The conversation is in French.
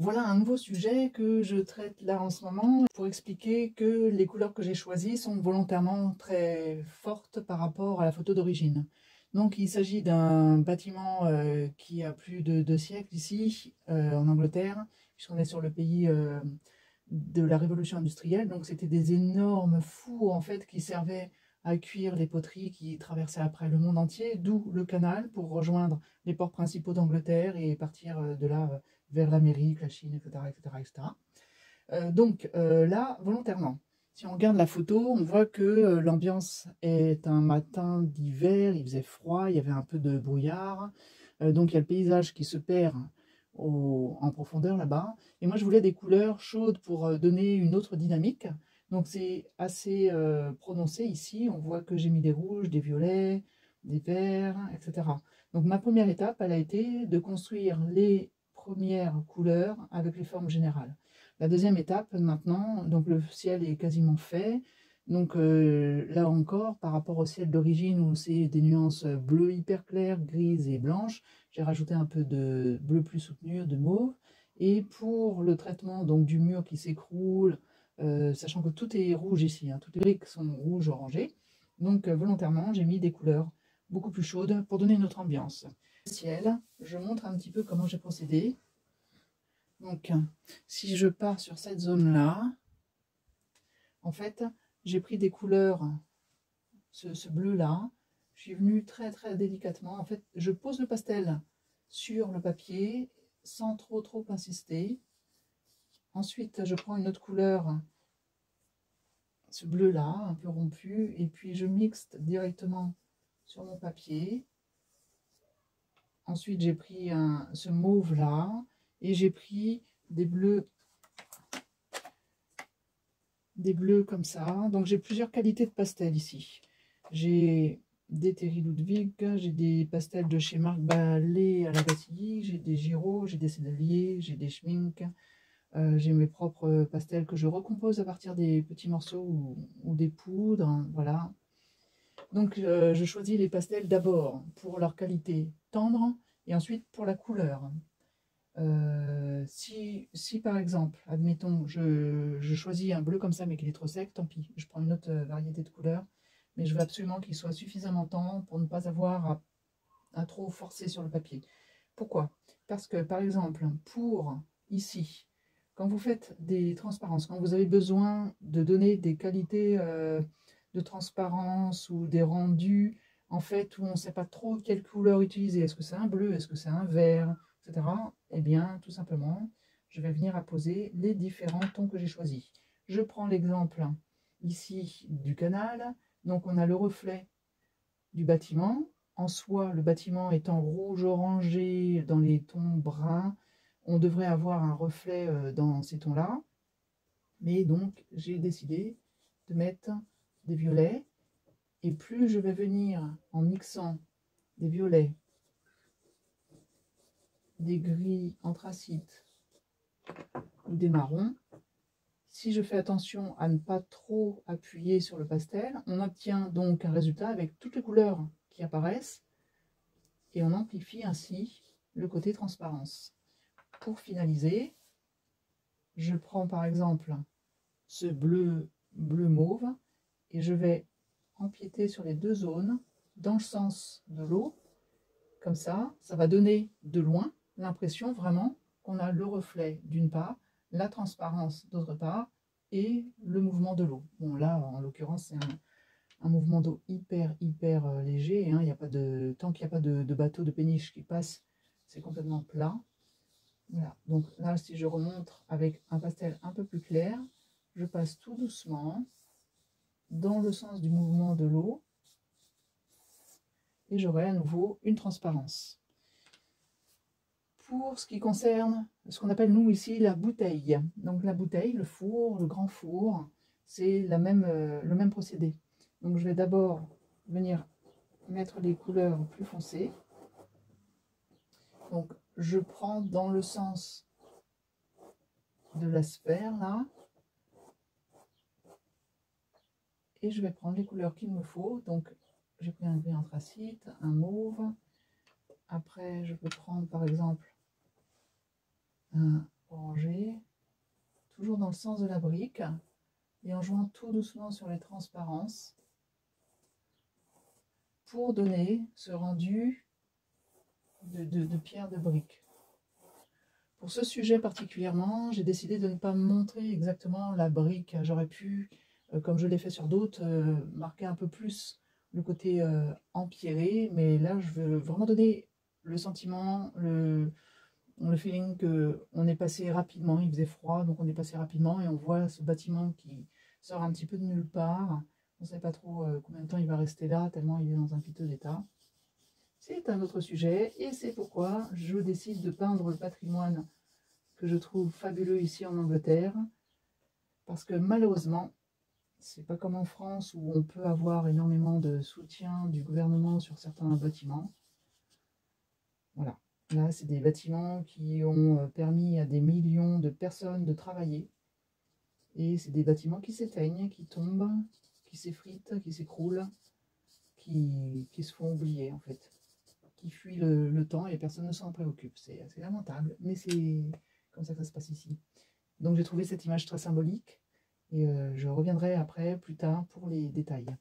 Voilà un nouveau sujet que je traite là en ce moment pour expliquer que les couleurs que j'ai choisies sont volontairement très fortes par rapport à la photo d'origine. Donc il s'agit d'un bâtiment qui a plus de 2 siècles ici en Angleterre, puisqu'on est sur le pays de la révolution industrielle. Donc c'était des énormes fours en fait qui servaient à cuire les poteries qui traversaient après le monde entier, d'où le canal pour rejoindre les ports principaux d'Angleterre et partir de là vers l'Amérique, la Chine, etc. etc., etc. Donc là, volontairement, si on regarde la photo, on voit que l'ambiance est un matin d'hiver, il faisait froid, il y avait un peu de brouillard, donc il y a le paysage qui se perd en profondeur là-bas. Et moi, je voulais des couleurs chaudes pour donner une autre dynamique. Donc c'est assez prononcé ici, on voit que j'ai mis des rouges, des violets, des verts, etc. Donc ma première étape, elle a été de construire les premières couleurs avec les formes générales. La deuxième étape maintenant, donc le ciel est quasiment fait. Donc là encore, par rapport au ciel d'origine où c'est des nuances bleu hyper claires, grises et blanches, j'ai rajouté un peu de bleu plus soutenu, de mauve. Et pour le traitement donc du mur qui s'écroule, sachant que tout est rouge ici, hein, toutes les briques sont rouges orangées, donc volontairement j'ai mis des couleurs beaucoup plus chaudes pour donner une autre ambiance. Le ciel, je montre un petit peu comment j'ai procédé. Donc, si je pars sur cette zone-là, en fait, j'ai pris des couleurs, ce bleu-là, je suis venue très très délicatement. En fait, je pose le pastel sur le papier sans trop insister. Ensuite, je prends une autre couleur, ce bleu-là, un peu rompu, et puis je mixte directement sur mon papier. Ensuite, j'ai pris ce mauve-là, et j'ai pris des bleus comme ça. Donc j'ai plusieurs qualités de pastel ici. J'ai des Terry Ludwig, j'ai des pastels de chez Marc Ballet à la Bastille, j'ai des Giraud, j'ai des Cédalier, j'ai des Schmink, j'ai mes propres pastels que je recompose à partir des petits morceaux ou des poudres, hein, voilà. Donc je choisis les pastels d'abord pour leur qualité tendre et ensuite pour la couleur. Si par exemple, admettons, je choisis un bleu comme ça mais qu'il est trop sec, tant pis, je prends une autre variété de couleurs, mais je veux absolument qu'il soit suffisamment tendre pour ne pas avoir à trop forcer sur le papier. Pourquoi? Parce que par exemple, pour ici, quand vous faites des transparences, quand vous avez besoin de donner des qualités de transparence ou des rendus, en fait, où on ne sait pas trop quelle couleur utiliser, est-ce que c'est un bleu, est-ce que c'est un vert, etc. Eh bien, tout simplement, je vais venir apposer les différents tons que j'ai choisis. Je prends l'exemple ici du canal, donc on a le reflet du bâtiment. En soi, le bâtiment étant rouge-orangé dans les tons bruns, on devrait avoir un reflet dans ces tons-là. Mais donc, j'ai décidé de mettre des violets. Et plus je vais venir en mixant des violets, des gris anthracite ou des marrons, si je fais attention à ne pas trop appuyer sur le pastel, on obtient donc un résultat avec toutes les couleurs qui apparaissent et on amplifie ainsi le côté transparence. Pour finaliser, je prends par exemple ce bleu mauve et je vais empiéter sur les deux zones dans le sens de l'eau. Comme ça va donner de loin l'impression vraiment qu'on a le reflet d'une part, la transparence d'autre part et le mouvement de l'eau. Bon là, en l'occurrence, c'est un mouvement d'eau hyper léger. Hein. Il y a pas de, tant qu'il n'y a pas de bateau de péniche qui passe, c'est complètement plat. Voilà. Donc là, si je remonte avec un pastel un peu plus clair, je passe tout doucement dans le sens du mouvement de l'eau et j'aurai à nouveau une transparence. Pour ce qui concerne ce qu'on appelle nous ici la bouteille, donc la bouteille, le four, le grand four, c'est le même procédé. Donc je vais d'abord venir mettre les couleurs plus foncées. Donc je prends dans le sens de la sphère là, et je vais prendre les couleurs qu'il me faut. Donc j'ai pris un gris anthracite, un mauve. Après je peux prendre par exemple un pour ranger, toujours dans le sens de la brique, et en jouant tout doucement sur les transparences, pour donner ce rendu de pierre de brique. Pour ce sujet particulièrement, j'ai décidé de ne pas montrer exactement la brique. J'aurais pu, comme je l'ai fait sur d'autres, marquer un peu plus le côté empierré, mais là je veux vraiment donner le sentiment, le feeling qu'on est passé rapidement. Il faisait froid, donc on est passé rapidement et on voit ce bâtiment qui sort un petit peu de nulle part. On ne sait pas trop combien de temps il va rester là, tellement il est dans un piteux état. C'est un autre sujet, et c'est pourquoi je décide de peindre le patrimoine que je trouve fabuleux ici en Angleterre, parce que malheureusement, c'est pas comme en France où on peut avoir énormément de soutien du gouvernement sur certains bâtiments. Voilà, là c'est des bâtiments qui ont permis à des millions de personnes de travailler, et c'est des bâtiments qui s'éteignent, qui tombent, qui s'effritent, qui s'écroulent, qui se font oublier en fait, qui fuient le temps et personne ne s'en préoccupe. C'est assez lamentable, mais c'est comme ça que ça se passe ici. Donc j'ai trouvé cette image très symbolique, et je reviendrai après, plus tard, pour les détails.